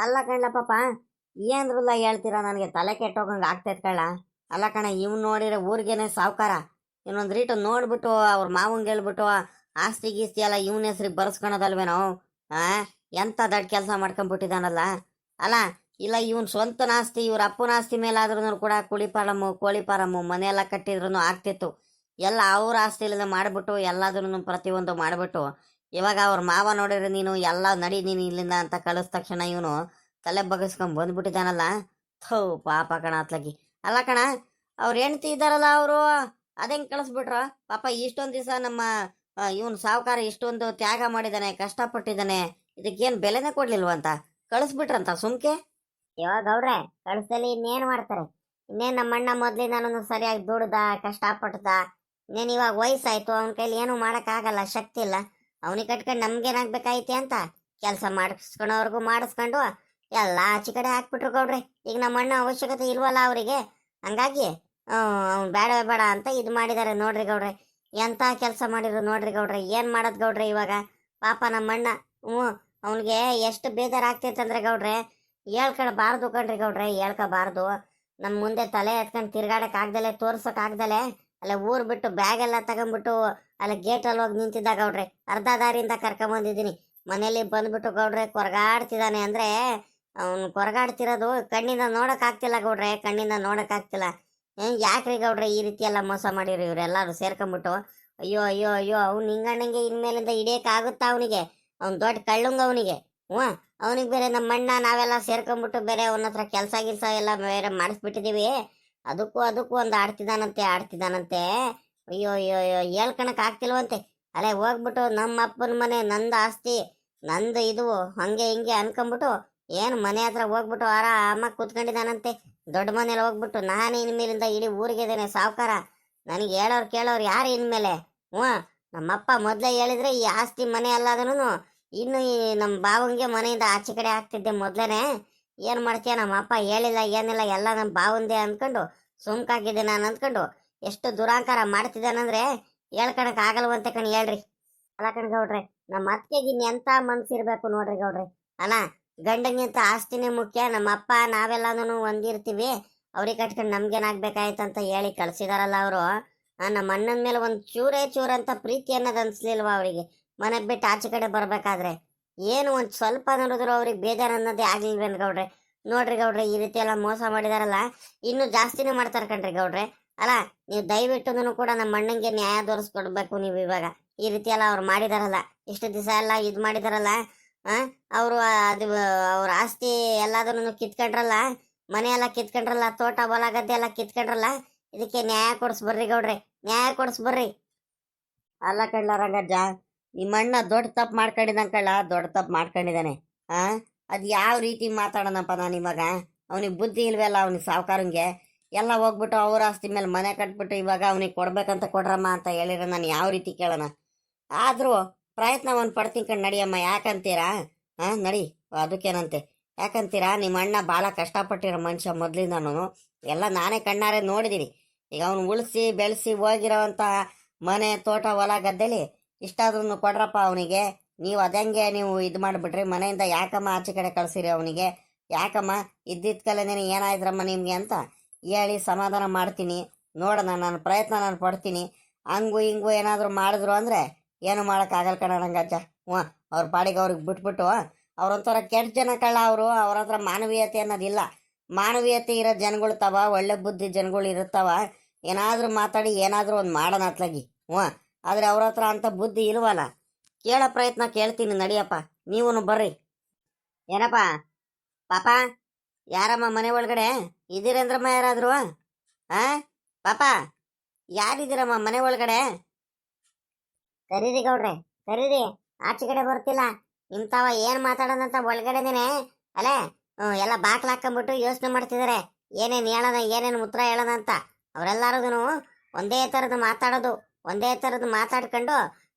ಅಲ್ಲ ಕಣ್ಲ ಪಾಪ ಏನ್ರಲ್ಲ ಹೇಳ್ತೀರಾ, ನನಗೆ ತಲೆ ಕೆಟ್ಟೋಗಂಗೆ ಆಗ್ತೈತ್ ಕಳ್ಳ. ಅಲ್ಲ ಕಣ, ಇವ್ನು ನೋಡಿದ್ರೆ ಊರಿಗೇನೆ ಸಾವ್ಕಾರ. ಇನ್ನೊಂದು ರೀಟು ನೋಡ್ಬಿಟ್ಟು ಅವ್ರ ಮಾವಂಗೆ ಹೇಳ್ಬಿಟ್ಟು ಆಸ್ತಿ ಗೀಸ್ತಿ ಎಲ್ಲ ಇವನ ಹೆಸ್ರಿಗೆ ಬರ್ಸ್ಕೊಳೋದಲ್ವೇನೋ. ಆ ಎಂತ ದೊಡ್ಡ ಕೆಲಸ ಮಾಡ್ಕೊಂಡ್ಬಿಟ್ಟಿದಾನಲ್ಲ. ಅಲ್ಲ, ಇಲ್ಲ ಇವನ್ ಸ್ವಂತನ ಆಸ್ತಿ, ಇವ್ರ ಅಪ್ಪನ ಆಸ್ತಿ ಮೇಲಾದ್ರೂ ಕೂಡ ಕುಳಿ ಫಾರಮ್ಮು ಕೋಳಿ ಫಾರಮ್ಮು ಮನೆ ಎಲ್ಲ ಕಟ್ಟಿದ್ರು ಆಗ್ತಿತ್ತು. ಎಲ್ಲ ಅವ್ರ ಆಸ್ತಿ ಇಲ್ಲದೆ ಮಾಡ್ಬಿಟ್ಟು ಎಲ್ಲಾದ್ರೂ ಪ್ರತಿಯೊಂದು ಮಾಡ್ಬಿಟ್ಟು ಇವಾಗ ಅವ್ರ ಮಾವ ನೋಡಿದ್ರೆ ನೀನು ಎಲ್ಲ ನಡಿ ನೀನು ಇಲ್ಲಿಂದ ಅಂತ ಕಳಿಸ್ ತಕ್ಷಣ ಇವನು ತಲೆ ಬಗ್ಗಿಸ್ಕೊಂಡ್ ಬಂದ್ಬಿಟ್ಟಿದ್ದಾನಲ್ಲ. ಥೂ ಪಾಪ ಕಣ ಅತ್ಲಗಿ. ಅಲ್ಲ ಕಣ, ಅವ್ರ ಹೆಂಡ್ತಿ ಇದ್ದಾರಲ್ಲ ಅವರು ಅದೇಂಗ್ ಕಳಿಸ್ಬಿಟ್ರ ಪಾಪ. ಇಷ್ಟೊಂದು ದಿವಸ ನಮ್ಮ ಇವನು ಸಾವುಕಾರ ಇಷ್ಟೊಂದು ತ್ಯಾಗ ಮಾಡಿದಾನೆ, ಕಷ್ಟಪಟ್ಟಿದ್ದಾನೆ, ಇದಕ್ಕೇನು ಬೆಲೆನೇ ಕೊಡ್ಲಿಲ್ವಂತ ಕಳಿಸ್ಬಿಟ್ರಂತ ಸುಮ್ಕೆ. ಇವಾಗ ಅವ್ರೆ ಕಳಿಸ್ದಲ್ಲಿ ಇನ್ನೇನು ಮಾಡ್ತಾರೆ? ಇನ್ನೇನು ನಮ್ಮ ಅಣ್ಣ ಮೊದ್ಲಿಂದಾನು ಸರಿಯಾಗಿ ದುಡ್ದ ಕಷ್ಟಪಟ್ಟದ. ಇನ್ನೇನು ಇವಾಗ ವಯಸ್ಸಾಯ್ತು, ಅವನ ಕೈಲಿ ಏನು ಮಾಡೋಕ್ಕಾಗಲ್ಲ, ಶಕ್ತಿ ಇಲ್ಲ. ಅವನಿಗೆ ಕಟ್ಕೊಂಡು ನಮ್ಗೇನಾಗ್ಬೇಕಾಯ್ತಿ ಅಂತ ಕೆಲಸ ಮಾಡಿಸ್ಕೊಳೋರ್ಗು ಮಾಡಿಸ್ಕೊಂಡು ಎಲ್ಲ ಆಚೆ ಕಡೆ ಹಾಕ್ಬಿಟ್ರು ಗೌಡ್ರಿ. ಈಗ ನಮ್ಮ ಅಣ್ಣ ಅವಶ್ಯಕತೆ ಇಲ್ವಲ್ಲ ಅವರಿಗೆ, ಹಂಗಾಗಿ ಅವ್ನು ಬೇಡ ಬೇಡ ಅಂತ ಇದು ಮಾಡಿದ್ದಾರೆ ನೋಡ್ರಿ ಗೌಡ್ರೆ. ಎಂತ ಕೆಲಸ ಮಾಡಿದ್ರು ನೋಡ್ರಿ ಗೌಡ್ರೆ. ಏನು ಮಾಡೋದು ಗೌಡ್ರೆ ಇವಾಗ? ಪಾಪ ನಮ್ಮ ಅಣ್ಣ. ಅವನಿಗೆ ಎಷ್ಟು ಬೇಜಾರಾಗ್ತೈತಂದ್ರೆ ಗೌಡ್ರೆ ಹೇಳ್ಕೊಳ್ಬಾರ್ದು ಕಣ್ರಿ ಗೌಡ್ರೆ, ಹೇಳ್ಕೋಬಾರ್ದು. ನಮ್ಮ ಮುಂದೆ ತಲೆ ಎತ್ಕೊಂಡು ತಿರ್ಗಾಡಕ್ ಆಗ್ದಲೆ, ತೋರ್ಸಕ್ ಆಗ್ದಲೆ ಅಲ್ಲ ಊರ್ ಬಿಟ್ಟು ಬ್ಯಾಗ್ ಎಲ್ಲ ತಗೊಂಡ್ಬಿಟ್ಟು ಅಲ್ಲ ಗೇಟಲ್ಲಿ ಹೋಗಿ ನಿಂತಿದ್ದ ಗೌಡ್ರೆ. ಅರ್ಧ ದಾರಿಯಿಂದ ಕರ್ಕೊಂಬಂದಿದ್ದೀನಿ. ಮನೇಲಿ ಬಂದ್ಬಿಟ್ಟು ಗೌಡ್ರೆ ಕೊರಗಾಡ್ತಿದ್ದಾನೆ ಅಂದ್ರೆ ಅವ್ನು ಕೊರಗಾಡ್ತಿರೋದು ಕಣ್ಣಿಂದ ನೋಡಕ್ ಆಗ್ತಿಲ್ಲ ಗೌಡ್ರೆ, ಕಣ್ಣಿಂದ ನೋಡಕ್ ಆಗ್ತಿಲ್ಲ. ಯಾಕ್ರಿ ಗೌಡ್ರೆ ಈ ರೀತಿ ಎಲ್ಲ ಮೋಸ ಮಾಡಿರಿ ಇವರೆಲ್ಲರೂ ಸೇರ್ಕೊಂಡ್ಬಿಟ್ಟು? ಅಯ್ಯೋ ಅಯ್ಯೋ ಅಯ್ಯೋ, ಅವ್ನು ಹಿಂಗಣ್ಣಂಗೆ ಇನ್ಮೇಲಿಂದ ಹಿಡಿಯಕ್ ಆಗುತ್ತಾ ಅವನಿಗೆ? ಅವ್ನು ದೊಡ್ಡ ಕಳ್ಳಂಗ ಅವನಿಗೆ. ಅವನಿಗೆ ಬೇರೆ ನಮ್ಮ ಅಣ್ಣ ನಾವೆಲ್ಲ ಸೇರ್ಕೊಂಡ್ಬಿಟ್ಟು ಬೇರೆ ಅವನ ಹತ್ರ ಕೆಲಸ ಗಿಲ್ಸ ಎಲ್ಲ ಬೇರೆ ಮಾಡಿಸ್ಬಿಟ್ಟಿದೀವಿ. ಅದಕ್ಕೂ ಒಂದು ಆಡ್ತಿದ್ದಾನಂತೆ. ಅಯ್ಯೋ ಅಯ್ಯೋ ಅಯ್ಯೋ, ಹೇಳ್ಕಣಕ್ ಆಗ್ತಿಲ್ವಂತೆ. ಅಲ್ಲೇ ಹೋಗ್ಬಿಟ್ಟು ನಮ್ಮ ಅಪ್ಪನ ಮನೆ, ನಂದು ಆಸ್ತಿ, ನಂದು ಇದು, ಹಂಗೆ ಹಿಂಗೆ ಅನ್ಕೊಂಬಿಟ್ಟು ಏನು ಮನೆ ಹತ್ರ ಹೋಗ್ಬಿಟ್ಟು ಆರಾಮಾಗಿ ಕೂತ್ಕೊಂಡಿದ್ದಾನಂತೆ. ದೊಡ್ಡ ಮನೇಲಿ ಹೋಗ್ಬಿಟ್ಟು ನಾನು ಇನ್ಮೇಲಿಂದ ಇಡೀ ಊರಿಗೆ ಇದ್ದೇನೆ ಸಾವುಕಾರ, ನನಗೆ ಹೇಳೋರು ಕೇಳೋರು ಯಾರು ಇನ್ಮೇಲೆ? ನಮ್ಮಪ್ಪ ಮೊದಲೇ ಹೇಳಿದ್ರೆ ಈ ಆಸ್ತಿ ಮನೆ ಅಲ್ಲದನು ಇನ್ನು ಈ ನಮ್ಮ ಬಾವಂಗೆ ಮನೆಯಿಂದ ಆಚೆ ಕಡೆ ಆಗ್ತಿದ್ದೆ ಮೊದ್ಲೇನೆ. ಏನು ಮಾಡ್ತೀಯ, ನಮ್ಮ ಅಪ್ಪ ಹೇಳಿಲ್ಲ ಏನಿಲ್ಲ, ಎಲ್ಲ ನಮ್ಮ ಬಾವಂದೆ ಅಂದ್ಕೊಂಡು ಸುಮ್ಕಾಗಿದ್ದೆ ನಾನು ಅಂದ್ಕೊಂಡು ಎಷ್ಟು ದುರಾಂಕಾರ ಮಾಡ್ತಿದ್ದಾನಂದ್ರೆ ಹೇಳ್ಕಣಕ್ ಆಗಲ್ವಂತೆ ಕಣ್. ಹೇಳ್ರಿ ಅಲ್ಲ ಕಣ್ ಗೌಡ್ರೆ, ನಮ್ಮ ಅತ್ತಿಗೆಗೆ ಎಂತ ಮನ್ಸಿರ್ಬೇಕು ನೋಡ್ರಿ ಗೌಡ್ರೆ. ಅಲ್ಲ, ಗಂಡಂಗಿಂತ ಆಸ್ತಿನೇ ಮುಖ್ಯ. ನಮ್ಮ ಅಪ್ಪ ನಾವೆಲ್ಲಾನು ಒಂದಿರ್ತೀವಿ, ಅವ್ರಿಗೆ ಕಟ್ಕೊಂಡು ನಮ್ಗೇನಾಗ್ಬೇಕಾಯ್ತಂತ ಹೇಳಿ ಕಳ್ಸಿದಾರಲ್ಲ ಅವರು. ನಮ್ಮ ಅಣ್ಣನ ಮೇಲೆ ಒಂದು ಚೂರಂತ ಪ್ರೀತಿ ಅನ್ನೋದು ಅನ್ಸ್ಲಿಲ್ವಾ ಅವರಿಗೆ? ಮನೆ ಬಿಟ್ಟು ಆಚೆ ಕಡೆ ಬರ್ಬೇಕಾದ್ರೆ ಏನು ಒಂದು ಸ್ವಲ್ಪ ನೋಡಿದ್ರು ಅವ್ರಿಗೆ ಬೇಜಾರು ಅನ್ನೋದೇ ಆಗ್ಲಿಲ್ವೇನು ಗೌಡ್ರೆ? ನೋಡ್ರಿ ಗೌಡ್ರೆ, ಈ ರೀತಿ ಎಲ್ಲ ಮೋಸ ಮಾಡಿದಾರಲ್ಲ, ಇನ್ನೂ ಜಾಸ್ತಿನೇ ಮಾಡ್ತಾರೆ ಕಣ್ರಿ ಗೌಡ್ರೆ. ಅಲ್ಲ, ನೀವು ದಯವಿಟ್ಟು ಕೂಡ ನಮ್ಮ ಅಣ್ಣಂಗೆ ನ್ಯಾಯ ತೋರಿಸ್ಕೊಡ್ಬೇಕು ನೀವು ಇವಾಗ. ಈ ರೀತಿ ಎಲ್ಲ ಅವ್ರು ಮಾಡಿದಾರಲ್ಲ, ಇಷ್ಟು ದಿವಸ ಎಲ್ಲ ಇದು ಮಾಡಿದಾರಲ್ಲ. ಅವರು ಅದು ಅವ್ರ ಆಸ್ತಿ ಎಲ್ಲಾದ್ರೂ ಕಿತ್ಕೊಂಡ್ರಲ್ಲ, ಮನೆ ಎಲ್ಲ ಕಿತ್ಕೊಂಡ್ರಲ್ಲ, ತೋಟ ಹೊಲ ಗದ್ದೆ ಎಲ್ಲ ಕಿತ್ಕೊಂಡ್ರಲ್ಲ. ಇದಕ್ಕೆ ನ್ಯಾಯ ಕೊಡಿಸ್ಬರ್ರಿ ಗೌಡ್ರೆ, ನ್ಯಾಯ ಕೊಡಿಸ್ಬರ್ರಿ. ಅಲ್ಲ ಕಳ್ಳ ರಂಗಜ್ಜ, ನಿಮ್ಮಣ್ಣ ದೊಡ್ಡ ತಪ್ಪು ಮಾಡ್ಕೊಂಡಿದ್ದಾನೆ ಕಳ್ಳ, ದೊಡ್ಡ ತಪ್ಪು ಮಾಡ್ಕೊಂಡಿದ್ದಾನೆ. ಅದು ಯಾವ ರೀತಿ ಮಾತಾಡೋಣಪ್ಪ ನಾನು ಇವಾಗ? ಅವನಿಗೆ ಬುದ್ಧಿ ಇಲ್ವಲ್ಲ ಅವನಿಗೆ ಸಾವುಕಾರಂಗೆ. ಎಲ್ಲ ಹೋಗ್ಬಿಟ್ಟು ಅವ್ರ ಆಸ್ತಿ ಮೇಲೆ ಮನೆ ಕಟ್ಬಿಟ್ಟು ಇವಾಗ ಅವನಿಗೆ ಕೊಡ್ಬೇಕಂತ ಕೊಡ್ರಮ್ಮ ಅಂತ ಹೇಳಿದ್ರೆ ನಾನು ಯಾವ ರೀತಿ ಕೇಳೋಣ? ಆದರೂ ಪ್ರಯತ್ನ ಒಂದು ಪಡ್ತೀನಿ ಕಣ್, ನಡಿಯಮ್ಮ. ಯಾಕಂತೀರಾ? ನಡಿ, ಅದಕ್ಕೇನಂತೆ. ಯಾಕಂತೀರಾ, ನಿಮ್ಮ ಅಣ್ಣ ಭಾಳ ಕಷ್ಟಪಟ್ಟಿರೋ ಮನುಷ್ಯ ಮೊದಲಿಂದನೂ. ಎಲ್ಲ ನಾನೇ ಕಣ್ಣಾರೆ ನೋಡಿದ್ದೀನಿ. ಈಗ ಅವನು ಉಳಿಸಿ ಬೆಳೆಸಿ ಹೋಗಿರೋವಂಥ ಮನೆ ತೋಟ ಹೊಲ ಗದ್ದೆಲಿ ಇಷ್ಟಾದ್ರೂ ಕೊಡ್ರಪ್ಪ ಅವನಿಗೆ. ನೀವು ಅದಂಗೆ ನೀವು ಇದು ಮಾಡಿಬಿಟ್ರಿ, ಮನೆಯಿಂದ ಯಾಕಮ್ಮ ಆಚೆ ಕಡೆ ಕಳಿಸಿರಿ ಅವನಿಗೆ? ಯಾಕಮ್ಮ ಇದ್ದಿದ್ದ ಕಲೆನೇ ಏನಾಯ್ತ್ರಮ್ಮ ನಿಮಗೆ ಅಂತ ಹೇಳಿ ಸಮಾಧಾನ ಮಾಡ್ತೀನಿ. ನೋಡೋಣ, ನಾನು ಪ್ರಯತ್ನ ನಾನು ಪಡ್ತೀನಿ. ಹಂಗು ಹಿಂಗು ಏನಾದರೂ ಮಾಡಿದ್ರು ಅಂದರೆ ಏನು ಮಾಡೋಕ್ಕಾಗಲ್ಲ ಕಣ ರಂಗಜ್ಜ. ಅವ್ರ ಪಾಡಿಗೆ ಅವ್ರಿಗೆ ಬಿಟ್ಬಿಟ್ಟು, ಅವ್ರೊಂಥರ ಕೆಟ್ಟ ಜನ ಕಳ್ಳ ಅವರು. ಅವ್ರ ಹತ್ರ ಮಾನವೀಯತೆ ಅನ್ನೋದಿಲ್ಲ. ಮಾನವೀಯತೆ ಇರೋ ಜನಗಳು ತವ, ಒಳ್ಳೆ ಬುದ್ಧಿ ಜನಗಳು ಇರುತ್ತವ. ಏನಾದರೂ ಮಾತಾಡಿ ಏನಾದರೂ ಒಂದು ಮಾಡೋಣ ಅತ್ಲಾಗಿ. ಆದರೆ ಅವ್ರ ಹತ್ರ ಅಂಥ ಬುದ್ಧಿ ಇಲ್ವಲ್ಲ. ಕೇಳೋ ಪ್ರಯತ್ನ ಕೇಳ್ತೀನಿ, ನಡಿಯಪ್ಪ. ನೀವೂ ಬರ್ರಿ. ಏನಪ್ಪ ಪಾಪ, ಯಾರಮ್ಮ ಮನೆ ಒಳಗಡೆ ಇದ್ದೀರೇಂದ್ರಮ್ಮ? ಯಾರಾದ್ರು ಪಾಪ, ಯಾರಿದ್ದೀರಮ್ಮ ಮನೆ ಒಳಗಡೆ? ಕರೀರಿ ಗೌಡ್ರೆ, ಕರೀರಿ. ಆಚೆ ಕಡೆ ಬರ್ತಿಲ್ಲ. ನಿಮ್ತಾವ ಏನು ಮಾತಾಡೋದಂತ ಒಳಗಡೆನೇನೆ ಅಲ್ಲೇ ಎಲ್ಲ ಬಾಕ್ಲು ಹಾಕೊಂಡ್ಬಿಟ್ಟು ಯೋಚನೆ ಮಾಡ್ತಿದ್ದಾರೆ, ಏನೇನು ಹೇಳೋಣ, ಏನೇನು ಉತ್ತರ ಹೇಳೋಣ ಅಂತ. ಅವರೆಲ್ಲರೂ ಒಂದೇ ಥರದ್ದು ಮಾತಾಡೋದು, ಒಂದೇ ಥರದ್ದು ಮಾತಾಡ್ಕೊಂಡು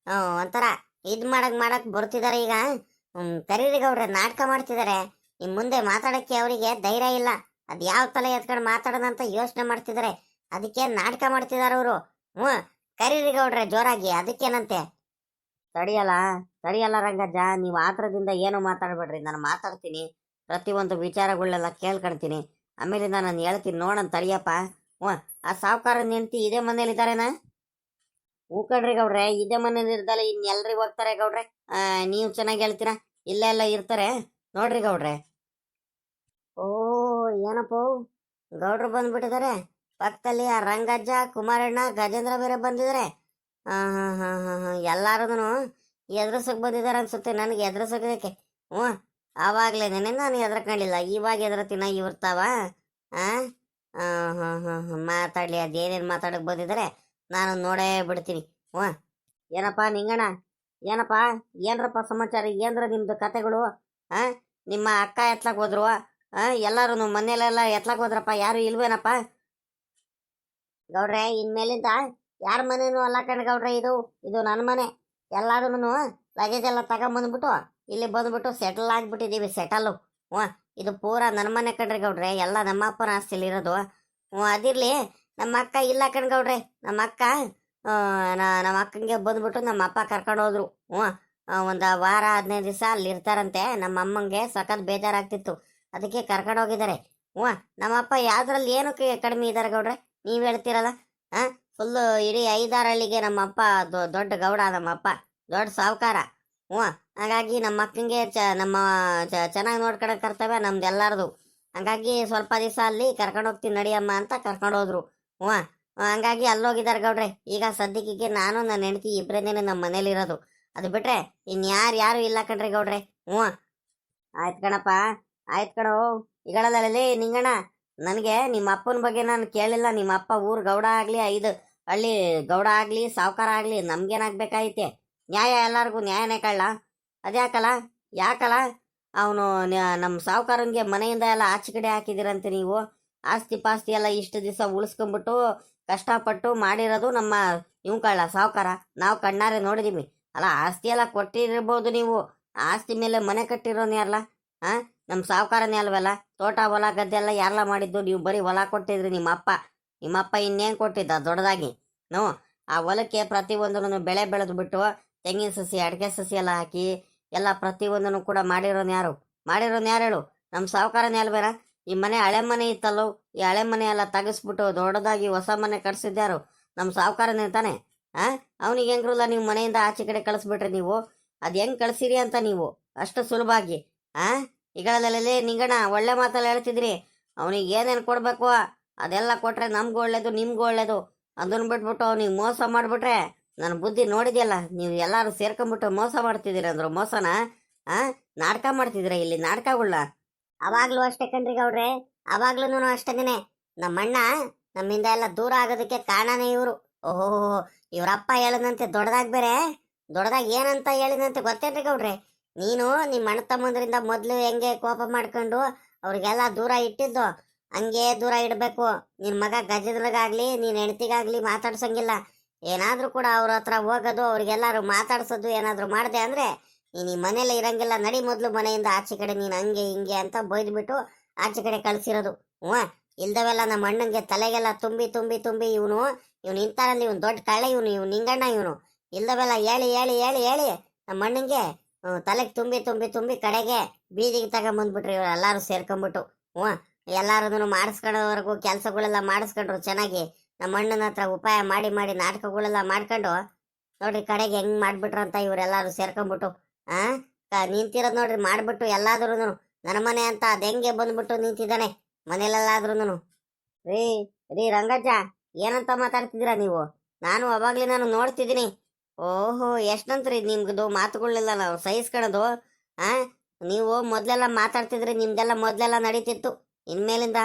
ಒಂಥರ ಇದು ಮಾಡಕ್ ಬರ್ತಿದ್ದಾರೆ ಈಗ. ಕರೀರಿ ಗೌಡ್ರೆ, ನಾಟಕ ಮಾಡ್ತಿದ್ದಾರೆ. ನಿಮ್ಮ ಮುಂದೆ ಮಾತಾಡೋಕ್ಕೆ ಅವರಿಗೆ ಧೈರ್ಯ ಇಲ್ಲ. ಅದು ಯಾವ ತಲೆ ಎತ್ಕೊಂಡು ಮಾತಾಡೋಣ ಅಂತ ಯೋಚನೆ ಮಾಡ್ತಿದ್ದಾರೆ. ಅದಕ್ಕೆ ನಾಟಕ ಮಾಡ್ತಿದ್ದಾರೆ ಅವರು. ಕರೀರಿ ಗೌಡ್ರೆ ಜೋರಾಗಿ, ಅದಕ್ಕೇನಂತೆ? ತಡಿಯಲ್ಲ ರಂಗಜ್ಜ, ನೀವು ಆತ್ರದಿಂದ ಏನು ಮಾತಾಡ್ಬೇಡ್ರಿ, ನಾನು ಮಾತಾಡ್ತೀನಿ. ಪ್ರತಿಯೊಂದು ವಿಚಾರಗಳನ್ನೆಲ್ಲ ಕೇಳ್ಕೊಳ್ತೀನಿ. ಆಮೇಲಿಂದ ನಾನು ಹೇಳ್ತೀನಿ ನೋಡೋಣ ತಡಿಯಪ್ಪ. ಹ್ಞೂ, ಆ ಸಾವುಕಾರನ ಹೆಂಡ್ತಿ ಇದೇ ಮನೇಲಿದ್ದಾರೇನಾ? ಹ್ಞೂ ಕಣ್ರಿ ಗೌಡ್ರೆ, ಇದೇ ಮನೇಲಿ ಇರ್ದಲ್ಲ ಇನ್ನೆಲ್ರಿಗೆ ಹೋಗ್ತಾರೆ ಗೌಡ್ರೆ. ನೀವು ಚೆನ್ನಾಗಿ ಹೇಳ್ತೀರಾ, ಇಲ್ಲೇ ಎಲ್ಲ ಇರ್ತಾರೆ ನೋಡ್ರಿ ಗೌಡ್ರೆ. ಓ, ಏನಪ್ಪೋ ಗೌಡ್ರು ಬಂದ್ಬಿಟ್ಟಿದ್ದಾರೆ. ಪಕ್ಕದಲ್ಲಿ ಆ ರಂಗಜ್ಜ, ಕುಮಾರಣ್ಣ, ಗಜೇಂದ್ರ ಬೇರೆ ಬಂದಿದ್ದಾರೆ. ಹಾಂ ಹಾಂ ಹಾಂ ಹಾಂ ಹಾಂ ಎಲ್ಲಾರದೂ ಎದುರಿಸಕ್ಕೆ ಬಂದಿದ್ದಾರೆ ಅನ್ಸುತ್ತೆ, ನನಗೆ ಎದುರಿಸೋದಕ್ಕೆ. ಹ್ಞೂ, ಆವಾಗಲೇನೆ ನಾನು ಎದ್ರಕೊಂಡಿಲ್ಲ, ಇವಾಗ ಎದ್ರತಿನ ಇರ್ತಾವ. ಹಾಂ ಹಾಂ ಹಾಂ ಹಾಂ ಹಾಂ ಮಾತಾಡಲಿ, ಅದೇನೇನು ಮಾತಾಡಕ್ಕೆ ಬಂದಿದ್ದಾರೆ ನಾನು ನೋಡೇ ಬಿಡ್ತೀನಿ. ಹ್ಞೂ, ಏನಪ್ಪ ನಿಂಗಣ್ಣ, ಏನಪ್ಪ, ಏನ್ರಪ್ಪ ಸಮಾಚಾರ, ಏನ್ರ ನಿಮ್ದು ಕತೆಗಳು? ಹಾಂ, ನಿಮ್ಮ ಅಕ್ಕ ಎತ್ಲಕ್ಕೆ ಹೋದ್ರು, ಎಲ್ಲರೂ ಮನೇಲೆಲ್ಲ ಎತ್ಲಕ್ಕೆ ಹೋದ್ರಪ್ಪ, ಯಾರು ಇಲ್ವೇನಪ್ಪ? ಗೌಡ್ರೆ, ಇನ್ಮೇಲಿಂದ ಯಾರ ಮನೇನು ಅಲ್ಲ ಕಣ್ ಗೌಡ್ರೆ, ಇದು ಇದು ನನ್ನ ಮನೆ. ಎಲ್ಲಾದ್ರೂ ಲಗೇಜ್ ಎಲ್ಲ ತಗೊಂಬಂದ್ಬಿಟ್ಟು ಇಲ್ಲಿ ಬಂದ್ಬಿಟ್ಟು ಸೆಟಲ್ ಆಗಿಬಿಟ್ಟಿದ್ದೀವಿ, ಸೆಟಲ್ಲು. ಹ್ಞೂ, ಇದು ಪೂರಾ ನನ್ನ ಮನೆ ಕಣ್ರಿ ಗೌಡ್ರೆ, ಎಲ್ಲ ನಮ್ಮ ಅಪ್ಪನ ಆಸ್ತಿಲಿ ಇರೋದು. ಹ್ಞೂ, ಅದಿರಲಿ, ನಮ್ಮ ಅಕ್ಕ ಇಲ್ಲ ಕಣ್ ಗೌಡ್ರೆ. ನಮ್ಮ ಅಕ್ಕ ನಮ್ಮ ಅಕ್ಕಂಗೆ ಬಂದ್ಬಿಟ್ಟು ನಮ್ಮ ಅಪ್ಪ ಕರ್ಕೊಂಡು ಹೋದ್ರು. ಹ್ಞೂ, ಒಂದು ವಾರ 15 ದಿವಸ ಅಲ್ಲಿ ಇರ್ತಾರಂತೆ. ನಮ್ಮ ಅಮ್ಮಂಗೆ ಸಖತ್ ಬೇಜಾರಾಗ್ತಿತ್ತು, ಅದಕ್ಕೆ ಕರ್ಕೊಂಡು ಹೋಗಿದ್ದಾರೆ. ಹ್ಞೂ, ನಮ್ಮಪ್ಪ ಯಾವ್ದ್ರಲ್ಲಿ ಏನು ಕಡಿಮೆ ಇದ್ದಾರೆ ಗೌಡ್ರೆ, ನೀವು ಹೇಳ್ತೀರಲ್ಲ. ಹಾಂ, ಫುಲ್ಲು ಇಡೀ 5-6 ಹಳ್ಳಿಗೆ ನಮ್ಮಪ್ಪ ದೊಡ್ಡ ಗೌಡ, ನಮ್ಮಪ್ಪ ದೊಡ್ಡ ಸಾಹುಕಾರ. ಹ್ಞೂ, ಹಾಗಾಗಿ ನಮ್ಮ ಅಕ್ಕಂಗೆ ನಮ್ಮ ಚೆನ್ನಾಗಿ ನೋಡ್ಕೊಳೋ ಕರ್ತವ್ಯ ನಮ್ದು ಎಲ್ಲರದು. ಹಂಗಾಗಿ ಸ್ವಲ್ಪ ದಿವಸ ಅಲ್ಲಿ ಕರ್ಕೊಂಡು ಹೋಗ್ತೀನಿ ನಡಿಯಮ್ಮ ಅಂತ ಕರ್ಕೊಂಡು ಹೋದ್ರು. ಹ್ಞೂ, ಹಂಗಾಗಿ ಅಲ್ಲೋಗಿದ್ದಾರೆ ಗೌಡ್ರೆ. ಈಗ ಸದ್ಯಕ್ಕೆ ನಾನು ನನ್ನ ಹೆಂಡತಿ ಇಬ್ಬರೇನೆ ನಮ್ಮ ಮನೇಲಿರೋದು. ಅದು ಬಿಟ್ರೆ ಇನ್ಯಾರು ಇಲ್ಲ ಕಣ್ರಿ ಗೌಡ್ರೆ. ಹ್ಞೂ, ಆಯ್ತು ಕಣಪ್ಪ, ಆಯ್ತು ಕಣೋ. ಈಗಳಲ್ಲೇ ನಿಂಗಣ್ಣ, ನನಗೆ ನಿಮ್ಮ ಅಪ್ಪನ ಬಗ್ಗೆ ನಾನು ಕೇಳಿಲ್ಲ. ನಿಮ್ಮ ಅಪ್ಪ ಊರು ಗೌಡ ಆಗಲಿ, 5 ಹಳ್ಳಿ ಗೌಡ ಆಗಲಿ, ಸಾವುಕಾರ ಆಗಲಿ, ನಮ್ಗೇನಾಗಬೇಕಾಯ್ತೆ? ನ್ಯಾಯ ಎಲ್ಲರಿಗೂ ನ್ಯಾಯನೇ ಕಳ್ಳ. ಅದ್ಯಾಕಲ್ಲ, ಯಾಕಲ್ಲ? ಅವನು ನಮ್ಮ ಸಾವುಕಾರನಿಗೆ ಮನೆಯಿಂದ ಎಲ್ಲ ಆಚೆ ಕಡೆ ಹಾಕಿದಿರಂತೆ ನೀವು. ಆಸ್ತಿ ಪಾಸ್ತಿ ಎಲ್ಲ ಇಷ್ಟು ದಿವಸ ಉಳಿಸ್ಕೊಂಬಿಟ್ಟು ಕಷ್ಟಪಟ್ಟು ಮಾಡಿರೋದು ನಮ್ಮ ಇವ್ ಕಳ್ಳ ಸಾವುಕಾರ. ನಾವು ಕಣ್ಣಾರೆ ನೋಡಿದೀವಿ. ಅಲ್ಲ, ಆಸ್ತಿ ಎಲ್ಲ ಕೊಟ್ಟಿರ್ಬೋದು ನೀವು, ಆಸ್ತಿ ಮೇಲೆ ಮನೆ ಕಟ್ಟಿರೋನು ಯಾರಲ್ಲ? ಹಾಂ, ನಮ್ಮ ಸಾವುಕಾರನೇ ಅಲ್ವಲ್ಲ. ತೋಟ ಹೊಲ ಗದ್ದೆ ಎಲ್ಲ ಯಾರೆಲ್ಲ ಮಾಡಿದ್ದು? ನೀವು ಬರೀ ಹೊಲ ಕೊಟ್ಟಿದ್ರಿ. ನಿಮ್ಮಪ್ಪ ಇನ್ನೇನು ಕೊಟ್ಟಿದ್ದ ದೊಡ್ಡದಾಗಿ? ನೋ, ಆ ಹೊಲಕ್ಕೆ ಪ್ರತಿಯೊಂದನ್ನು ಬೆಳೆ ಬೆಳೆದು ಬಿಟ್ಟು ತೆಂಗಿನ ಸಸಿ, ಅಡಿಕೆ ಸಸಿ ಎಲ್ಲ ಹಾಕಿ ಎಲ್ಲ ಪ್ರತಿಯೊಂದನ್ನು ಕೂಡ ಮಾಡಿರೋನು ಯಾರು ಹೇಳು? ನಮ್ಮ ಸಾವುಕಾರನೇ ಅಲ್ವೇನ? ಈ ಮನೆ ಹಳೆ ಮನೆ ಇತ್ತಲ್ಲೋ, ಈ ಹಳೆ ಮನೆ ಎಲ್ಲ ತೆಗಿಸ್ಬಿಟ್ಟು ದೊಡ್ಡದಾಗಿ ಹೊಸ ಮನೆ ಕಟ್ಸಿದ್ಯಾರು? ನಮ್ಮ ಸಾವುಕಾರನೇ ತಾನೆ. ಅವನಿಗೆ ಹೆಂಗ್ರಲ್ಲ ನೀವು ಮನೆಯಿಂದ ಆಚೆ ಕಡೆ ಕಳಿಸ್ಬಿಟ್ರಿ ನೀವು? ಅದು ಹೆಂಗೆ ಕಳಿಸಿರಿ ಅಂತ ನೀವು ಅಷ್ಟು ಸುಲಭವಾಗಿ? ಈಗಳಲ್ಲೇ ನಿಂಗಣ್ಣ, ಒಳ್ಳೆ ಮಾತಲ್ಲಿ ಹೇಳ್ತಿದ್ರಿ. ಅವನಿಗೆ ಏನೇನು ಕೊಡಬೇಕು ಅದೆಲ್ಲ ಕೊಟ್ರೆ ನಮ್ಗೂ ಒಳ್ಳೇದು, ನಿಮ್ಗೂ ಒಳ್ಳೇದು. ಅದನ್ನ ಬಿಟ್ಬಿಟ್ಟು ಅವ್ನಿಗೆ ಮೋಸ ಮಾಡಿಬಿಟ್ರೆ ನನ್ನ ಬುದ್ಧಿ ನೋಡಿದ್ಯಲ್ಲ. ನೀವು ಎಲ್ಲರೂ ಸೇರ್ಕೊಂಡ್ಬಿಟ್ಟು ಮೋಸ ಮಾಡ್ತಿದ್ದೀರ ಅಂದ್ರು. ಮೋಸನ ನಾಟಕ ಮಾಡ್ತಿದ್ದೀರ ಇಲ್ಲಿ, ನಾಟಕಗಳನ್ನ. ಅವಾಗ್ಲೂ ಅಷ್ಟೇ ಕಣ್ರಿ ಗೌಡ್ರೆ, ಅವಾಗ್ಲೂ ಅಷ್ಟೇನೆ. ನಮ್ಮಣ್ಣ ನಮ್ಮಿಂದ ಎಲ್ಲ ದೂರ ಆಗೋದಕ್ಕೆ ಕಾರಣನೇ ಇವರು. ಓಹೋ, ಇವ್ರಪ್ಪ ಹೇಳದಂತೆ ದೊಡ್ಡದಾಗಿ ಏನಂತ ಹೇಳಿದಂತೆ ಗೊತ್ತೇನ್ರಿ ಗೌಡ್ರೆ? ನೀನು ನಿಮ್ಮ ಅಣ್ಣ ತಮ್ಮಂದ್ರಿಂದ ಮೊದಲು ಹೆಂಗೆ ಕೋಪ ಮಾಡ್ಕೊಂಡು ಅವ್ರಿಗೆಲ್ಲ ದೂರ ಇಟ್ಟಿದ್ದು, ಹಂಗೆ ದೂರ ಇಡಬೇಕು. ನಿನ್ನ ಮಗ ಗಜೇಂದ್ರಗಾಗ್ಲಿ, ನಿನ್ನ ಹೆಂಡತಿಗಾಗ್ಲಿ ಮಾತಾಡ್ಸಂಗಿಲ್ಲ. ಏನಾದರೂ ಕೂಡ ಅವ್ರ ಹತ್ರ ಹೋಗೋದು, ಅವ್ರಿಗೆಲ್ಲರೂ ಮಾತಾಡ್ಸೋದು ಏನಾದರೂ ಮಾಡಿದೆ ಅಂದರೆ ನೀನು ಈ ಮನೇಲಿ ಇರಂಗಿಲ್ಲ. ನಡಿ ಮೊದಲು ಮನೆಯಿಂದ ಆಚೆ ಕಡೆ, ನೀನು ಹಂಗೆ ಹಿಂಗೆ ಅಂತ ಬೈದ್ಬಿಟ್ಟು ಆಚೆ ಕಡೆ ಕಳಿಸಿರೋದು. ಹ್ಞೂ, ಇಲ್ದವೆಲ್ಲ ನಮ್ಮ ಅಣ್ಣಂಗೆ ತಲೆಗೆಲ್ಲ ತುಂಬಿ ತುಂಬಿ ತುಂಬಿ ಇವನು ಇಂತಾರಲ್ಲಿ ಇವನು ದೊಡ್ಡ ಕಳ್ಳ, ಇವನು ನಿಂಗಣ್ಣ. ಇವನು ಇಲ್ದವೆಲ್ಲ ಹೇಳಿ ಹೇಳಿ ಹೇಳಿ ಹೇಳಿ ನಮ್ಮ ಅಣ್ಣಂಗೆ ತಲೆಗೆ ತುಂಬಿ ತುಂಬಿ ತುಂಬಿ ಕಡೆಗೆ ಬೀದಿಗೆ ತಗೊಂಬಂದ್ಬಿಟ್ರಿ ಇವ್ರು ಎಲ್ಲರೂ ಸೇರ್ಕೊಂಡ್ಬಿಟ್ಟು. ಹ್ಞೂ, ಎಲ್ಲಾರದನ್ನು ಮಾಡಿಸ್ಕೊಳ್ಳೋವರೆಗೂ ಕೆಲಸಗಳೆಲ್ಲ ಮಾಡಿಸ್ಕೊಂಡ್ರು ಚೆನ್ನಾಗಿ. ನಮ್ಮ ಅಣ್ಣನ ಹತ್ರ ಉಪಾಯ ಮಾಡಿ ಮಾಡಿ ನಾಟಕಗಳೆಲ್ಲ ಮಾಡ್ಕೊಂಡು ನೋಡ್ರಿ ಕಡೆಗೆ ಹೆಂಗ್ ಮಾಡ್ಬಿಟ್ರಂತ ಇವರೆಲ್ಲರೂ ಸೇರ್ಕೊಂಡ್ಬಿಟ್ಟು. ನಿಂತಿರೋದು ನೋಡ್ರಿ ಮಾಡ್ಬಿಟ್ಟು ಎಲ್ಲಾದ್ರೂ ನನ್ನ ಮನೆ ಅಂತ ಅದ್ ಹೆಂಗೆ ಬಂದ್ಬಿಟ್ಟು ನಿಂತಿದ್ದಾನೆ ಮನೇಲೆಲ್ಲಾದ್ರೂ. ರೀ ರಂಗಜ್ಜ, ಏನಂತ ಮಾತಾಡ್ತಿದ್ದೀರಾ ನೀವು? ನಾನು ನೋಡ್ತಿದ್ದೀನಿ. ಓಹೋ, ಎಷ್ಟಂತ್ರಿ ನಿಮ್ದು ಮಾತುಗಳಿಲ್ಲ ನಾವು ಸಹಿಸ್ಕೊಳ್ಳೋದು. ನೀವು ಮೊದಲೆಲ್ಲ ಮಾತಾಡ್ತಿದ್ರಿ, ನಿಮ್ದೆಲ್ಲ ಮೊದಲೆಲ್ಲ ನಡೀತಿತ್ತು. ಇನ್ಮೇಲಿಂದ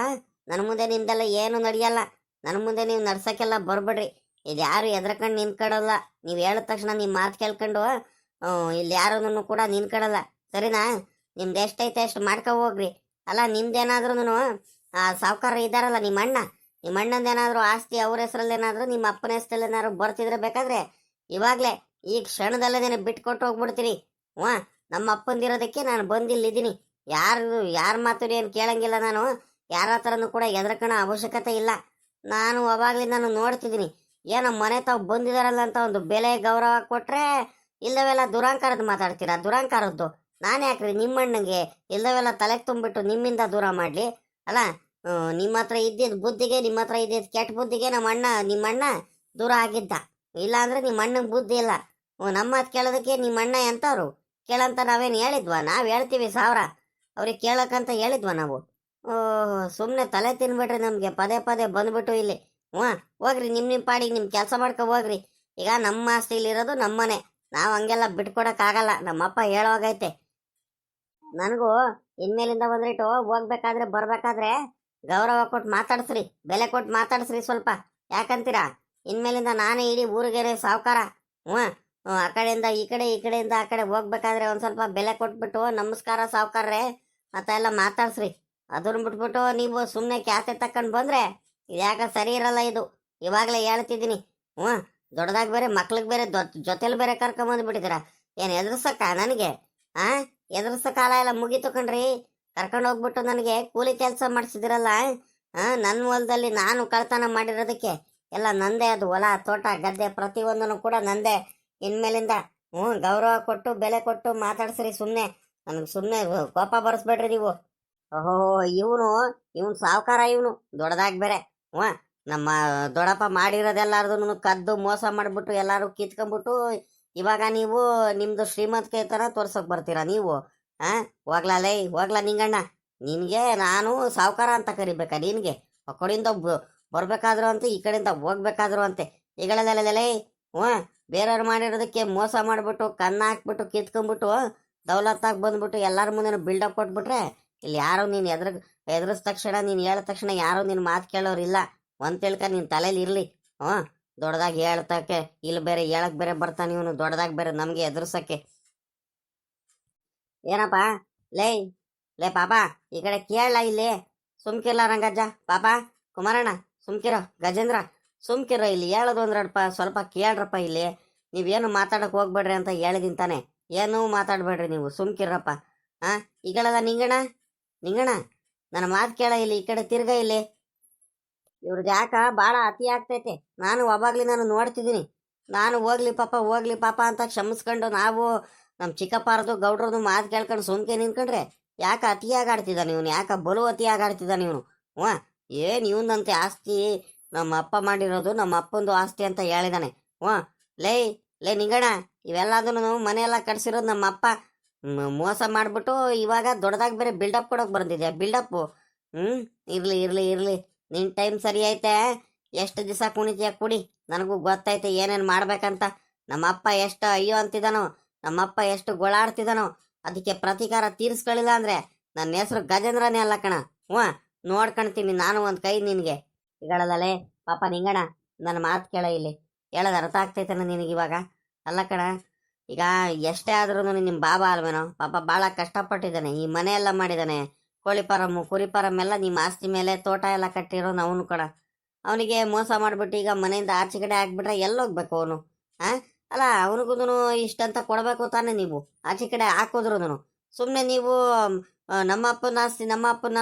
ನನ್ನ ಮುಂದೆ ನಿಮ್ದೆಲ್ಲ ಏನು ನಡೆಯಲ್ಲ. ನನ್ನ ಮುಂದೆ ನೀವು ನಡ್ಸೋಕ್ಕೆಲ್ಲ ಬರ್ಬೇಡ್ರಿ. ಇದು ಯಾರು ಎದ್ರಕಂಡು ನಿಂತ್ಕೊಡಲ್ಲ. ನೀವು ಹೇಳಿದ ತಕ್ಷಣ ನಿಮ್ಮ ಮಾತು ಕೇಳ್ಕೊಂಡು ಇಲ್ಲಿ ಯಾರನ್ನು ಕೂಡ ನಿಂತ್ಕೊಡಲ್ಲ, ಸರಿನಾ? ನಿಮ್ದು ಎಷ್ಟೈತೆ ಅಷ್ಟು ಮಾಡ್ಕೊ ಹೋಗ್ರಿ. ಅಲ್ಲ, ನಿಮ್ದೇನಾದ್ರೂ ಆ ಸಾವುಕಾರ ಇದ್ದಾರಲ್ಲ ನಿಮ್ಮ ಅಣ್ಣಂದೇನಾದ್ರೂ ಆಸ್ತಿ ಅವ್ರ ಹೆಸರಲ್ಲೇನಾದ್ರೂ ನಿಮ್ಮ ಅಪ್ಪನ ಹೆಸರಲ್ಲೇನಾದ್ರು ಬರ್ತಿದ್ರೆ ಬೇಕಾದ್ರೆ ಇವಾಗಲೇ ಈ ಕ್ಷಣದಲ್ಲೇ ಬಿಟ್ಕೊಟ್ಟು ಹೋಗ್ಬಿಡ್ತೀನಿ. ನಮ್ಮ ಅಪ್ಪಂದಿರೋದಕ್ಕೆ ನಾನು ಬಂದಿಲ್ಲಿದ್ದೀನಿ. ಯಾರ ಮಾತು ಏನು ಕೇಳಂಗಿಲ್ಲ. ನಾನು ಯಾರ ಹತ್ರನೂ ಕೂಡ ಎದ್ರಕಣ ಅವಶ್ಯಕತೆ ಇಲ್ಲ. ನಾನು ಅವಾಗ್ಲಿಂದ ನೋಡ್ತಿದ್ದೀನಿ. ಏನೋ ಮನೆ ತಾವು ಬಂದಿದಾರಲ್ಲ ಅಂತ ಒಂದು ಬೆಲೆ ಗೌರವ ಕೊಟ್ರೆ ಇಲ್ಲವೆಲ್ಲ ದುರಾಂಕಾರದ್ದು ಮಾತಾಡ್ತೀರಾ, ದುರಾಂಕಾರದ್ದು. ನಾನು ಯಾಕ್ರಿ ನಿಮ್ಮ ಅಣ್ಣಂಗೆ ಇಲ್ಲವೆಲ್ಲ ತಲೆಗೆ ತುಂಬಿಟ್ಟು ನಿಮ್ಮಿಂದ ದೂರ ಮಾಡಲಿ. ಅಲ್ಲ ನಿಮ್ಮ ಹತ್ರ ಇದ್ದಿದ್ದು ಬುದ್ಧಿಗೆ, ನಿಮ್ಮ ಹತ್ರ ಇದ್ದಿದ್ದು ಕೆಟ್ಟ ಬುದ್ಧಿಗೆ ನಿಮ್ಮ ಅಣ್ಣ ದೂರ ಆಗಿದ್ದ. ಇಲ್ಲ ಅಂದ್ರೆ ನಿಮ್ಮ ಅಣ್ಣಂಗೆ ಬುದ್ಧಿ ಇಲ್ಲ. ನಮ್ಮ ಮಾತು ಕೇಳೋದಕ್ಕೆ ನಿಮ್ಮ ಅಣ್ಣ ಎಂತವ್ರು ಕೇಳಂತ ನಾವೇನು ಹೇಳಿದ್ವಾ? ನಾವು ಹೇಳ್ತೀವಿ ಸಾವಿರ, ಅವ್ರಿಗೆ ಕೇಳಕ್ಕಂತ ಹೇಳಿದ್ವಾ ನಾವು? ಸುಮ್ಮನೆ ತಲೆ ತಿನ್ಬಿಟ್ರಿ ನಮಗೆ ಪದೇ ಪದೇ ಬಂದ್ಬಿಟ್ಟು ಇಲ್ಲಿ. ಹೋಗ್ರಿ ನಿಮ್ಮ ಪಾಡಿಗೆ ನಿಮ್ಮ ಕೆಲಸ ಮಾಡ್ಕೊ ಹೋಗ್ರಿ. ಈಗ ನಮ್ಮ ಆಸ್ತಿಲಿ ಇರೋದು ನಮ್ಮನೆ, ನಾವು ಹಂಗೆಲ್ಲ ಬಿಟ್ಕೊಡಕ್ಕಾಗಲ್ಲ. ನಮ್ಮಪ್ಪ ಹೇಳೋಗೈತೆ. ನನಗೂ ಇನ್ಮೇಲಿಂದ ಬಂದ್ಬಿಟ್ಟು ಹೋಗ್ಬೇಕಾದ್ರೆ ಬರ್ಬೇಕಾದ್ರೆ ಗೌರವ ಕೊಟ್ಟು ಮಾತಾಡ್ಸ್ರಿ, ಬೆಲೆ ಕೊಟ್ಟು ಮಾತಾಡ್ಸ್ರಿ ಸ್ವಲ್ಪ. ಯಾಕಂತೀರಾ? ಇನ್ಮೇಲಿಂದ ನಾನೇ ಇಡೀ ಊರಿಗೆನೆ ಸಾವುಕಾರ. ಹ್ಞೂ ಆ ಕಡೆಯಿಂದ ಈ ಕಡೆ, ಈ ಕಡೆಯಿಂದ ಆ ಕಡೆ ಹೋಗ್ಬೇಕಾದ್ರೆ ಒಂದು ಸ್ವಲ್ಪ ಬೆಲೆ ಕೊಟ್ಬಿಟ್ಟು ನಮಸ್ಕಾರ ಸಾವುಕಾರ್ರೆ ಮತ್ತೆ ಎಲ್ಲ ಮಾತಾಡ್ಸ್ರಿ. ಅದನ್ನ ಬಿಟ್ಬಿಟ್ಟು ನೀವು ಸುಮ್ಮನೆ ಕ್ಯಾತೆ ತಕೊಂಡು ಬಂದ್ರೆ ಯಾಕೆ ಸರಿ ಇರಲ್ಲ ಇದು. ಇವಾಗಲೇ ಹೇಳ್ತಿದ್ದೀನಿ. ಹ್ಞೂ ದೊಡ್ಡದಾಗಿ ಬೇರೆ ಮಕ್ಳಿಗೆ ಬೇರೆ ಜೊತೆಲಿ ಬೇರೆ ಕರ್ಕೊಂಬಂದ್ಬಿಟ್ಟಿದ್ದೀರಾ. ಏನು ಎದುರ್ಸಕ್ಕ ನನಗೆ? ಎದುರ್ಸೋ ಕಾಲ ಎಲ್ಲ ಮುಗೀತು ಕಣ್ರಿ. ಕರ್ಕೊಂಡು ಹೋಗ್ಬಿಟ್ಟು ನನಗೆ ಕೂಲಿ ಕೆಲಸ ಮಾಡಿಸಿದಿರಲ್ಲ. ನನ್ನ ಹೊಲದಲ್ಲಿ ನಾನು ಕಳ್ತನ ಮಾಡಿರೋದಕ್ಕೆ ಎಲ್ಲ ನಂದೇ. ಅದು ಹೊಲ ತೋಟ ಗದ್ದೆ ಪ್ರತಿಯೊಂದನ್ನು ಕೂಡ ನಂದೇ ಇನ್ಮೇಲಿಂದ. ಗೌರವ ಕೊಟ್ಟು ಬೆಲೆ ಕೊಟ್ಟು ಮಾತಾಡ್ಸ್ರಿ. ಸುಮ್ಮನೆ ನನಗೆ ಸುಮ್ಮನೆ ಕೋಪ ಬರೆಸ್ಬೇಡ್ರಿ ನೀವು. ಓಹೋ ಇವನು ಸಾವುಕಾರ, ಇವನು ದೊಡ್ಡದಾಗಿ ಬೇರೆ. ನಮ್ಮ ದೊಡ್ಡಪ್ಪ ಮಾಡಿರೋದೆಲ್ಲಾರ್ದು ಕದ್ದು ಮೋಸ ಮಾಡಿಬಿಟ್ಟು ಎಲ್ಲರೂ ಕಿತ್ಕೊಂಡ್ಬಿಟ್ಟು ಇವಾಗ ನೀವು ನಿಮ್ದು ಶ್ರೀಮಂತಿಕೆ ಥರ ತೋರ್ಸೋಕೆ ಬರ್ತೀರಾ ನೀವು? ಹೋಗ್ಲೇ ಹೋಗ್ಲಾ ನಿಂಗಣ್ಣ. ನಿನಗೆ ನಾನು ಸಾವುಕಾರ ಅಂತ ಕರಿಬೇಕಾ? ನಿನಗೆ ಆ ಕಡೆಯಿಂದ ಬರ್ಬೇಕಾದ್ರು ಅಂತೆ, ಈ ಕಡೆಯಿಂದ ಹೋಗ್ಬೇಕಾದ್ರು ಅಂತೆ. ಈಗಳಲ್ಲೇ ಬೇರೆಯವ್ರು ಮಾಡಿರೋದಕ್ಕೆ ಮೋಸ ಮಾಡಿಬಿಟ್ಟು ಕನ್ನ ಹಾಕ್ಬಿಟ್ಟು ಕಿತ್ಕೊಂಡ್ಬಿಟ್ಟು ದೌಲತ್ತಾಗಿ ಬಂದ್ಬಿಟ್ಟು ಎಲ್ಲರ ಮುಂದೆ ಬಿಲ್ಡಪ್ ಕೊಟ್ಬಿಟ್ರೆ ಇಲ್ಲಿ ಯಾರು ನೀನು ಎದುರಿದ ತಕ್ಷಣ, ನೀನು ಹೇಳಿದ ತಕ್ಷಣ ಯಾರು ನಿನ್ನ ಮಾತು ಕೇಳೋರಿಲ್ಲ. ಒಂದು ತಿಳ್ಕ ನಿನ್ನ ತಲೆಯಲ್ಲಿ ಇರಲಿ. ದೊಡ್ಡದಾಗಿ ಹೇಳ್ತಕ್ಕೆ ಇಲ್ಲಿ ಬೇರೆ ಹೇಳಕ್ ಬೇರೆ ಬರ್ತಾನೆ ಇವನು, ದೊಡ್ಡದಾಗಿ ಬೇರೆ ನಮಗೆ ಎದುರ್ಸಕ್ಕೆ. ಏನಪ್ಪ ಲೇ ಲೇ ಪಾಪ ಈ ಕಡೆ ಕೇಳಲ್ಲ ಇಲ್ಲಿ. ಸುಮ್ಕಿರ್ಲ ರಂಗಜ್ಜ, ಪಾಪ ಕುಮಾರಣ್ಣ ಸುಮ್ಕಿರೋ, ಗಜೇಂದ್ರ ಸುಮ್ಕಿರೋ. ಇಲ್ಲಿ ಹೇಳೋದು ಅಂದ್ರಪ್ಪ ಸ್ವಲ್ಪ ಕೇಳ್ರಪ್ಪ. ಇಲ್ಲಿ ನೀವೇನು ಮಾತಾಡಕ್ ಹೋಗ್ಬೇಡ್ರಿ ಅಂತ ಹೇಳಿದೀನಿ ತಾನೆ. ಏನೂ ಮಾತಾಡ್ಬೇಡ್ರಿ ನೀವು, ಸುಮ್ಕಿರಪ್ಪ. ಈಗಳದ ನಿಂಗಣ ನನ್ನ ಮಾತು ಕೇಳ. ಇಲ್ಲಿ ಈ ಕಡೆ ತಿರ್ಗ. ಇಲ್ಲಿ ಇವ್ರದ್ದು ಯಾಕ ಭಾಳ ಅತಿ ಆಗ್ತೈತೆ. ನಾನು ನೋಡ್ತಿದ್ದೀನಿ. ನಾನು ಹೋಗ್ಲಿ ಪಾಪ ಅಂತ ಕ್ಷಮಿಸ್ಕೊಂಡು ನಾವು ನಮ್ಮ ಚಿಕ್ಕಪ್ಪಾರದು ಗೌಡ್ರದು ಮಾತು ಕೇಳ್ಕೊಂಡು ಸುಮ್ಕೆ ನಿಂತ್ಕೊಂಡ್ರೆ ಯಾಕೆ ಅತಿಯಾಗಿ ಆಡ್ತಿದ್ದಾನೆ ಇವನು? ಯಾಕೆ ಬಲು ಅತಿಯಾಗಿ ಆಡ್ತಿದ್ದಾನೆ ಇವನು? ಏನು ಇವನಂತೆ ಆಸ್ತಿ ನಮ್ಮ ಅಪ್ಪ ಮಾಡಿರೋದು ನಮ್ಮ ಅಪ್ಪಂದು ಆಸ್ತಿ ಅಂತ ಹೇಳಿದಾನೆ. ಲೇ ನಿಂಗಣ, ಇವೆಲ್ಲದನ್ನು ಮನೆಯೆಲ್ಲ ಕಟ್ಸಿರೋದು ನಮ್ಮ ಅಪ್ಪ ಮೋಸ ಮಾಡಿಬಿಟ್ಟು ಇವಾಗ ದೊಡ್ಡದಾಗಿ ಬೇರೆ ಬಿಲ್ಡಪ್ ಕೊಡೋಕೆ ಬಂದಿದ್ಯಾ? ಬಿಲ್ಡಪ್ಪು ಇರ್ಲಿ ನಿನ್ನ ಟೈಮ್ ಸರಿ ಐತೆ. ಎಷ್ಟು ದಿವಸ ಕುಣಿತೀಯ ಕುಡಿ, ನನಗೂ ಗೊತ್ತೈತೆ ಏನೇನು ಮಾಡ್ಬೇಕಂತ. ನಮ್ಮಪ್ಪ ಎಷ್ಟು ಅಯ್ಯೋ ಅಂತಿದ್ದಾನೋ, ನಮ್ಮಪ್ಪ ಎಷ್ಟು ಗೊಳಾಡ್ತಿದ್ದಾನೋ, ಅದಕ್ಕೆ ಪ್ರತೀಕಾರ ತೀರಿಸ್ಕೊಳ್ಳಿಲ್ಲ ಅಂದ್ರೆ ನನ್ನ ಹೆಸರು ಗಜೇಂದ್ರನೇ ಅಲ್ಲ ಕಣ. ನೋಡ್ಕೊಳ್ತೀನಿ ನಾನು ಒಂದು ಕೈ ನಿನಗೆ. ಈಗಳಲ್ಲೇ ಪಾಪ ನಿಂಗಣ, ನನ್ನ ಮಾತು ಕೇಳ. ಇಲ್ಲಿ ಹೇಳೋದು ಅರ್ಥ ಆಗ್ತೈತನ ನಿನಗೆ ಇವಾಗ? ಅಲ್ಲ ಕಣ, ಈಗ ಎಷ್ಟೇ ಆದ್ರೂ ನಿಮ್ಮ ಬಾಬಾ ಅಲ್ವೇನೋ ಪಾಪ ಭಾಳ ಕಷ್ಟಪಟ್ಟಿದ್ದಾನೆ. ಈ ಮನೆ ಎಲ್ಲ ಮಾಡಿದ್ದಾನೆ, ಕೋಳಿ ಫಾರಮ್ಮು ಕುರಿ ಫಾರಮ್ ಎಲ್ಲ ನಿಮ್ಮ ಆಸ್ತಿ ಮೇಲೆ ತೋಟ ಎಲ್ಲ ಕಟ್ಟಿರೋನು ಅವನು ಕಣ. ಅವನಿಗೆ ಮೋಸ ಮಾಡಿಬಿಟ್ಟು ಈಗ ಮನೆಯಿಂದ ಆಚೆ ಕಡೆ ಹಾಕ್ಬಿಟ್ರೆ ಎಲ್ಲೋಗ್ಬೇಕು ಅವನು? ಅಲ್ಲ ಅವನಿಗೂ ಇಷ್ಟಂತ ಕೊಡಬೇಕು ತಾನೆ ನೀವು? ಆಚೆ ಕಡೆ ಹಾಕೋದ್ರು ಸುಮ್ಮನೆ ನೀವು ನಮ್ಮ ಅಪ್ಪನ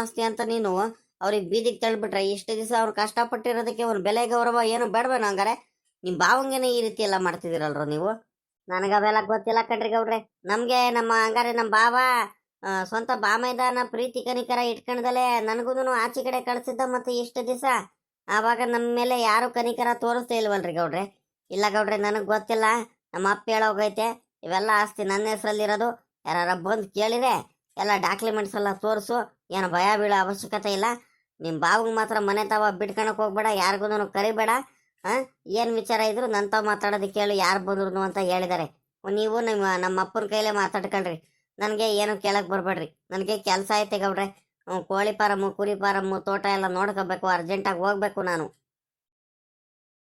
ಆಸ್ತಿ ಅಂತ ನೀನು ಅವ್ರಿಗೆ ಬೀದಿಗೆ ತಳ್ಳಿಬಿಟ್ರೆ ಇಷ್ಟು ದಿವಸ ಅವ್ರು ಕಷ್ಟಪಟ್ಟಿರೋದಕ್ಕೆ ಅವ್ನ ಬೆಲೆ ಗೌರವ ಏನು ಬೇಡವೇನೋ? ಹಂಗಾರೆ ನಿಮ್ಮ ಬಾವಂಗೆನೇ ಈ ರೀತಿ ಎಲ್ಲ ಮಾಡ್ತಿದ್ದೀರಲ್ರ ನೀವು? ನನಗವೆಲ್ಲ ಗೊತ್ತಿಲ್ಲ ಕಣ್ರಿ ಗೌಡ್ರೆ. ನಮಗೆ ಹಂಗಾರೆ ನಮ್ಮ ಬಾವ ಸ್ವಂತ ಬಾಮೈದಾನ ಪ್ರೀತಿ ಕನಿಕರ ಇಟ್ಕೊಂಡದಲ್ಲೇ ನನಗೂ ಆಚೆ ಕಡೆ ಕಳಿಸಿದ್ದ. ಮತ್ತೆ ಇಷ್ಟು ದಿವಸ ಆವಾಗ ನಮ್ಮ ಮೇಲೆ ಯಾರು ಕನಿಕರ ತೋರಿಸ್ತಾ ಇಲ್ವಲ್ರಿ ಗೌಡ್ರೆ? ಇಲ್ಲ ಗೌಡ್ರೆ, ನನಗೆ ಗೊತ್ತಿಲ್ಲ. ನಮ್ಮ ಅಪ್ಪ ಹೇಳೋಗೈತೆ ಇವೆಲ್ಲ ಆಸ್ತಿ ನನ್ನ ಹೆಸರಲ್ಲಿರೋದು. ಯಾರ ಬಂದು ಕೇಳಿದ್ರೆ ಎಲ್ಲ ಡಾಕ್ಯುಮೆಂಟ್ಸ್ ಎಲ್ಲ ತೋರಿಸು, ಏನು ಭಯ ಬೀಳೋ ಅವಶ್ಯಕತೆ ಇಲ್ಲ. ನಿಮ್ಮ ಬಾವಿಗೆ ಮಾತ್ರ ಮನೆ ತಾವ ಬಿಟ್ಕೊಳಕ್ ಹೋಗ್ಬೇಡ, ಯಾರಿಗೂ ಕರಿಬೇಡ. ಏನು ವಿಚಾರ ಇದ್ರು ನನ್ನ ತಾವು ಮಾತಾಡೋದಕ್ಕೆ ಹೇಳು, ಯಾರು ಬಂದ್ರು ಅಂತ ಹೇಳಿದ್ದಾರೆ. ನೀವು ನಮ್ಮ ಅಪ್ಪನ ಕೈಲೇ ಮಾತಾಡ್ಕೊಳ್ರಿ, ನನಗೆ ಏನು ಕೇಳಕ್ಕೆ ಬರಬೇಡ್ರಿ. ನನಗೆ ಕೆಲಸ ಐತೆ ಗೌಡ್ರೆ. ಕೋಳಿ ಫಾರಮ್ಮು ಕುರಿ ಫಾರಮ್ಮು ತೋಟ ಎಲ್ಲ ನೋಡ್ಕೋಬೇಕು, ಅರ್ಜೆಂಟಾಗಿ ಹೋಗ್ಬೇಕು ನಾನು.